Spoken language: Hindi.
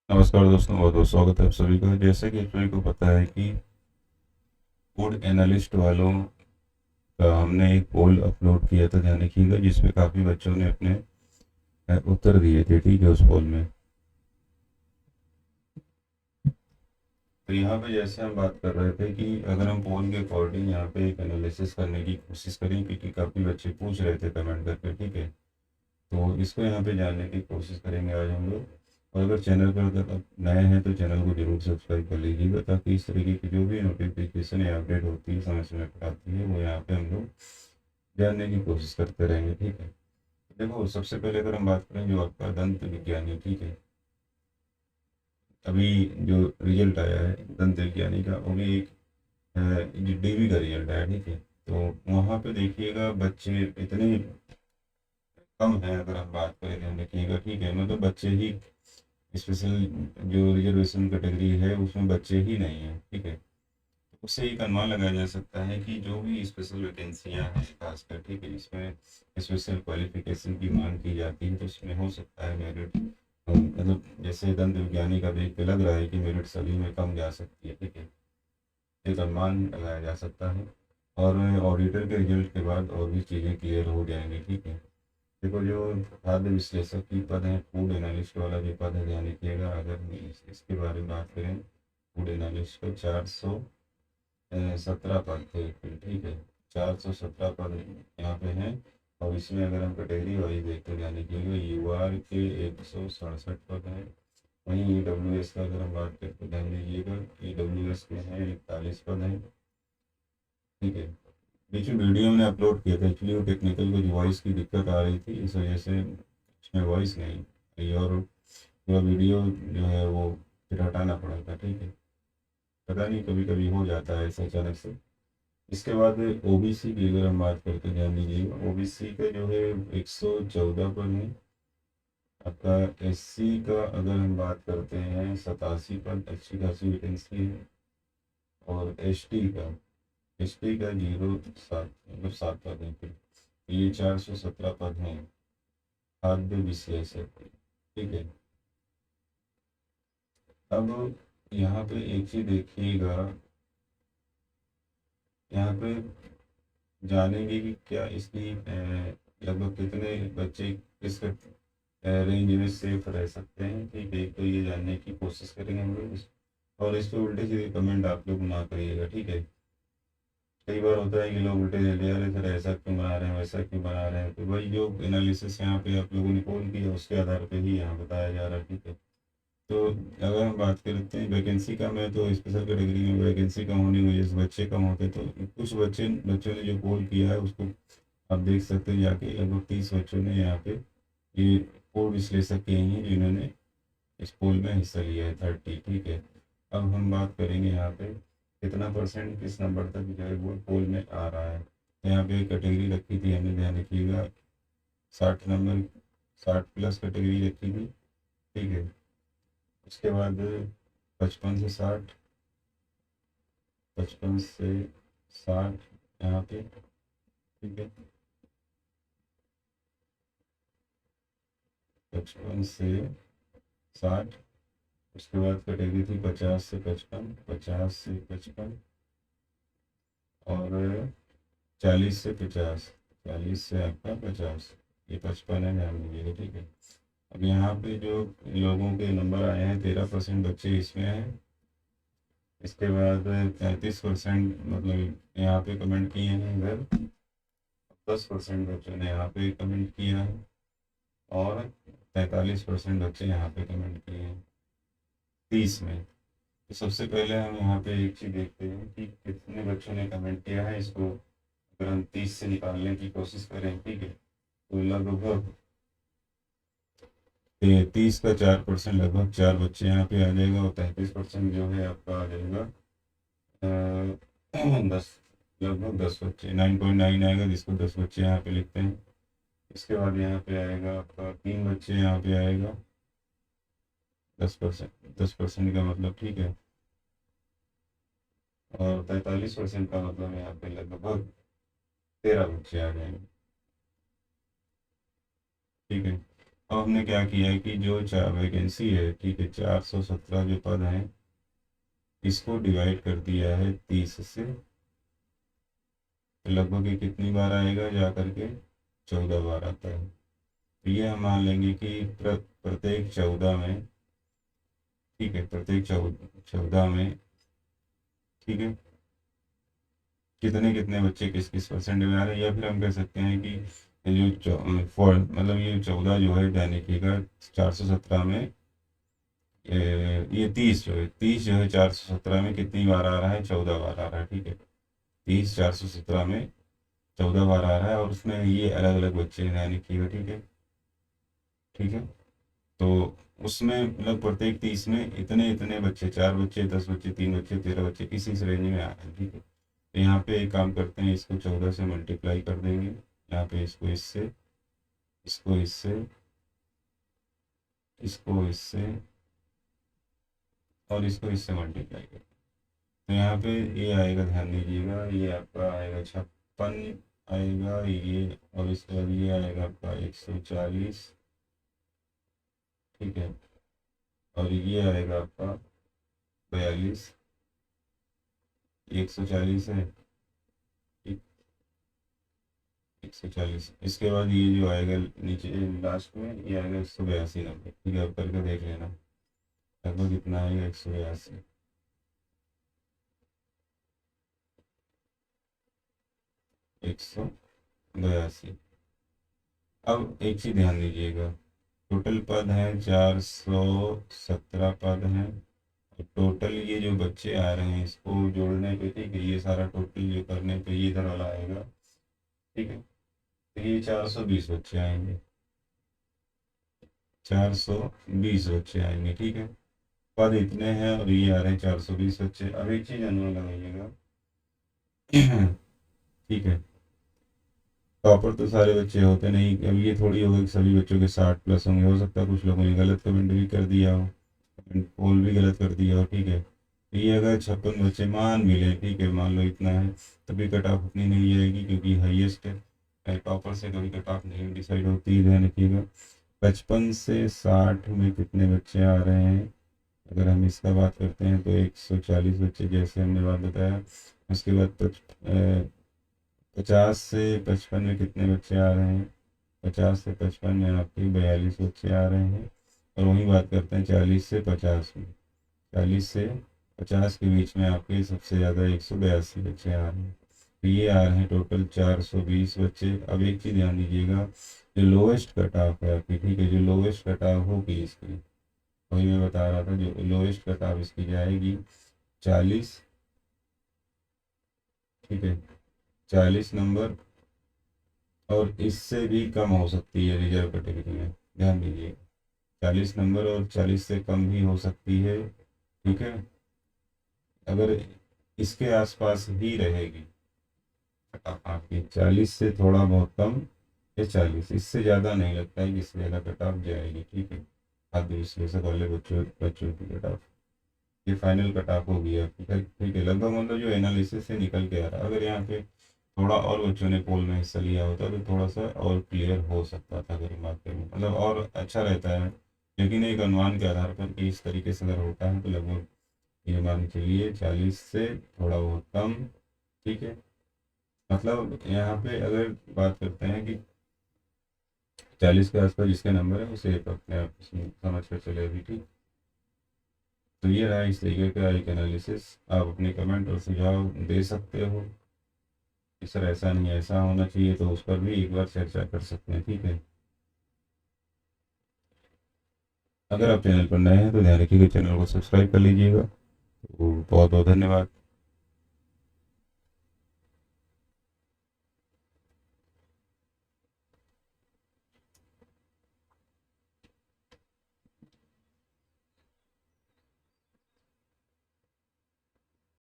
नमस्कार दोस्तों, बहुत बहुत स्वागत है आप सभी का। जैसे कि आप सभी को पता है कि फूड एनालिस्ट वालों का हमने एक पोल अपलोड किया था, ध्यान रखिएगा, जिसमें काफ़ी बच्चों ने अपने उत्तर दिए थे। ठीक है, उस पोल में तो यहाँ पे जैसे हम बात कर रहे थे कि अगर हम पोल के अकॉर्डिंग यहाँ पे एक एनालिसिस करने की कोशिश करें, क्योंकि काफ़ी बच्चे पूछ रहे थे कमेंट करके। ठीक है, तो इसको यहाँ पे जानने की कोशिश करेंगे आज हम लोग। और अगर चैनल पर अगर आप नए हैं तो चैनल को जरूर सब्सक्राइब कर लीजिएगा, ताकि इस तरीके की जो भी नोटिफिकेशन या अपडेट होती है समय समय पर आती है, वो यहाँ पे हम लोग जानने की कोशिश करते रहेंगे। ठीक है, देखो, सबसे पहले अगर हम बात करें जो आपका दंत विज्ञानी, ठीक है, अभी जो रिजल्ट आया है दंत विज्ञानी का, वो भी एक डीवी का रिजल्ट आया। ठीक है, तो वहाँ पे देखिएगा बच्चे इतने कम हैं। अगर हम बात करें, ध्यान रखिएगा, ठीक है, मतलब बच्चे ही स्पेशल जो रिजर्वेशन कैटेगरी है उसमें बच्चे ही नहीं हैं। ठीक है, उससे एक अनुमान लगाया जा सकता है कि जो भी स्पेशल वैकेंसियाँ हैं खासकर, ठीक है, इसमें स्पेशल क्वालिफिकेशन की मांग की जाती है, तो इसमें हो सकता है मेरिट, मतलब जैसे दंत विज्ञानी का देख के लग रहा है कि मेरिट सभी में कम जा सकती है। ठीक है, एक अनुमान लगाया जा सकता है। और ऑडिटर के रिजल्ट के बाद और भी चीज़ें क्लियर हो जाएंगी। ठीक है, देखो, जो खाद्य विश्लेषक की पद है, फूड एनालिस्ट वाला जो पद है, ध्यान रखिएगा, अगर इसके बारे में बात करें, फूड एनालिस्ट को 417 पद थे। ठीक है, 417 पद यहाँ पे हैं। और इसमें अगर हम कैटेगरी वाइज देखते हैं, ध्यान रखिएगा, यूआर के 167 पद हैं। वहीं ईडब्ल्यूएस का अगर हम बात करते हैं, ध्यान दीजिएगा, ईडब्ल्यूएस के हैं 41 पद हैं। ठीक है, बीच में वीडियो मैंने अपलोड किया था, एक्चुअली वो टेक्निकल कुछ वॉइस की दिक्कत आ रही थी, इस वजह से उसमें वॉइस नहीं आई, और पूरा वीडियो जो है वो फिर हटाना पड़ा था। ठीक है, पता नहीं, कभी कभी हो जाता है ऐसा अचानक से। इसके बाद ओबीसी की अगर हम बात करते हैं, ध्यान दीजिएगा, ओबीसी का जो है 114 पर है। आपका एससी का अगर हम बात करते हैं 87 पर, अच्छी खासी वैकेंसी है। और एसटी का 07, मतलब 7 पद है। फिर ये 417 पद हैं खाद्य विश्लेषक। ठीक है, अब यहाँ पे एक चीज देखिएगा, यहाँ पे जानेंगे कि क्या इसकी लगभग कितने बच्चे किस रेंज में सेफ रह सकते हैं। ठीक है, तो ये जानने की कोशिश करेंगे हम लोग और इस पे उल्टे सीधे कमेंट आप लोग ना करिएगा। ठीक है, कई बार होता है कि लोग उल्टे सीधे, अरे सर ऐसा क्यों बना रहे हैं, वैसा क्यों बना रहे हैं, तो भाई जो एनालिसिस यहाँ पे आप लोगों ने पोल किया उसके आधार पे ही यहाँ बताया जा रहा है। ठीक है, तो अगर हम बात करते हैं वैकेंसी का, मैं तो स्पेशल कैटेगरी में वैकेंसी कम होने की वजह से बच्चे कम होते, तो कुछ बच्चों ने जो पोल किया है उसको आप देख सकते हैं जाके, लगभग 30 बच्चों ने यहाँ पे ये पोल विश्लेषक किए हैं जिन्होंने इस पोल में हिस्सा लिया है, 30। ठीक है, अब हम बात करेंगे यहाँ पे कितना परसेंट किस नंबर तक जो है वो पोल में आ रहा है। तो यहाँ पे कैटेगरी रखी थी हमने, ध्यान रखिएगा, 60 नंबर, 60+ कैटेगरी रखी थी। ठीक है, उसके बाद 55 से 60, 55 से 60 यहाँ पे। ठीक है, 55 से 60, उसके बाद कैटेगरी थी 50 से 55, 50 से 55, और 40 से 50, 40 से आपका 50, ये 55 है, ध्यान दीजिएगा। ठीक है, अब यहाँ पे जो लोगों के नंबर आए हैं, 13% बच्चे इसमें हैं। इसके बाद 33% मतलब यहाँ पे कमेंट किए हैं इधर, 10% बच्चों ने यहाँ पे कमेंट किया है, और 43% बच्चे यहाँ पे कमेंट किए हैं 30 में। तो सबसे पहले हम यहाँ पे एक चीज़ देखते हैं कि कितने बच्चों ने कमेंट किया है। इसको अगर हम 30 से निकालने की कोशिश करें, ठीक है, तो लगभग 30 का 4%, लगभग 4 बच्चे यहाँ पे आ जाएगा, और 33% जो है आपका आ जाएगा 10, लगभग 10 बच्चे, 9.9 आएगा, जिसको 10 बच्चे यहाँ पे लिखते हैं। इसके बाद यहाँ पे आएगा आपका 3 बच्चे यहाँ पे आएगा, 10%, 10% का मतलब। ठीक है, और 43% का मतलब यहाँ पे लगभग 13 बच्चे आ जाएंगे। ठीक है, अब हमने क्या किया है कि जो चार वैकेंसी है, ठीक है, 417 जो पद हैं, इसको डिवाइड कर दिया है 30 से। तो लगभग ये कितनी बार आएगा जा करके? 14 बार आता है। तो ये हम मान लेंगे कि प्रत्येक 14 में, ठीक है, प्रत्येक 14 में, ठीक है, कितने कितने बच्चे किस किस परसेंट में आ रहे हैं। या फिर हम कह सकते हैं कि ये जो मतलब ये 14 जो है यानी का 417 में, ये 30 जो है 417 में कितनी बार आ रहा है? 14 बार आ रहा है, ठीक है। 30 417 में 14 बार आ रहा है, और उसमें ये अलग अलग बच्चे हैं यानी कि, ठीक है, ठीक है। तो उसमें मतलब प्रत्येक 30 में इतने इतने बच्चे, 4 बच्चे, 10 बच्चे, 3 बच्चे, 13 बच्चे, इस रेंज में आ रहे हैं, ठीक है। तो यहाँ पे एक काम करते हैं, इसको 14 से मल्टीप्लाई कर देंगे। यहाँ पे इसको इससे, इसको इससे, इसको इससे, और इसको इससे मल्टीप्लाई कर। तो यहाँ पे ये आएगा, ध्यान दीजिएगा, ये आपका आएगा 56 आएगा ये, और इसके बाद ये आएगा आपका 140, ठीक है, और ये आएगा आपका 42, 140 है, 140। इसके बाद ये जो आएगा नीचे लास्ट में, ये आएगा 182 नंबर, ठीक है। अब करके देख लेना लगभग कितना आएगा, 182, 182। अब एक चीज ध्यान दीजिएगा, टोटल पद हैं 417 पद हैं, और टोटल ये जो बच्चे आ रहे हैं इसको जोड़ने पे, ठीक है, ये सारा टोटल जो करने पे ये इधर वाला आएगा, ठीक है। तो ये 420 बच्चे आएंगे, 420 बच्चे आएंगे, ठीक है। पद इतने हैं और ये आ रहे हैं 420 बच्चे। अब एक चीज अनुमान लगाइएगा, ठीक है, टॉपर तो सारे बच्चे होते नहीं। अब ये थोड़ी होगा कि सभी बच्चों के 60+ होंगे, हो सकता है कुछ लोगों ने गलत कमेंट भी कर दिया हो, पोल भी गलत कर दिया हो, ठीक है। तो ये अगर 56 बच्चे मान भी लें, ठीक है, मान लो इतना है, तभी कट ऑफ उतनी नहीं जाएगी, क्योंकि हाईएस्ट है, टॉपर से कभी कट ऑफ नहीं डिसाइड होती है, ध्यान रखिएगा। 55 से 60 में कितने बच्चे आ रहे हैं, अगर हम इसका बात करते हैं तो 140 बच्चे, जैसे हमने बात बताया। उसके बाद 50 से 55 में कितने बच्चे आ रहे हैं, 50 से 55 में आपके 42 बच्चे आ रहे हैं। और वही बात करते हैं 40 से 50 में, 40 से 50 के बीच में आपके सबसे ज़्यादा 182 बच्चे आ रहे हैं। तो ये आ रहे हैं टोटल 420 बच्चे। अब एक चीज़ ध्यान दीजिएगा, जो लोवेस्ट कट ऑफ है आपकी, ठीक है, जो लोवेस्ट कट ऑफ होगी इसकी, वही मैं बता रहा था, जो लोवेस्ट कट ऑफ इसकी जाएगी 40, ठीक है, 40 नंबर, और इससे भी कम हो सकती है रिजर्व कैटेगरी में, ध्यान दीजिए, 40 नंबर और 40 से कम भी हो सकती है, ठीक है। अगर इसके आसपास ही रहेगी आपकी, 40 से थोड़ा बहुत कम या 40, इससे ज़्यादा नहीं लगता है कि इससे ज़्यादा कट ऑफ जाएगी, ठीक है। खाद्य विश्लेषक वाले बच्चों बच्चों की कट ऑफ, ये फाइनल कट ऑफ होगी आपकी, ठीक है। लगभग मतलब जो एनालिसिस से निकल के आ रहा है, अगर यहाँ पे थोड़ा और बच्चों ने पोल में हिस्सा लिया होता तो थोड़ा सा और क्लियर हो सकता था, अगर बात करें मतलब और अच्छा रहता है। लेकिन एक अनुमान के आधार पर कि इस तरीके से अगर होता है तो लगभग ये मान के चलिए 40 से थोड़ा बहुत कम, ठीक है। मतलब यहाँ पे अगर बात करते हैं कि 40 के आसपास जिसके नंबर है उसे अपने आप समझ कर चले अभी, ठीक। तो ये रहा इस तरीके का एक एनालिसिस। आप अपने कमेंट और सुझाव दे सकते हो कि सर ऐसा नहीं ऐसा होना चाहिए, तो उस पर भी एक बार चर्चा कर सकते हैं, ठीक है। अगर आप चैनल पर नए हैं तो ध्यान रखिएगा, चैनल को सब्सक्राइब कर लीजिएगा। तो बहुत बहुत धन्यवाद।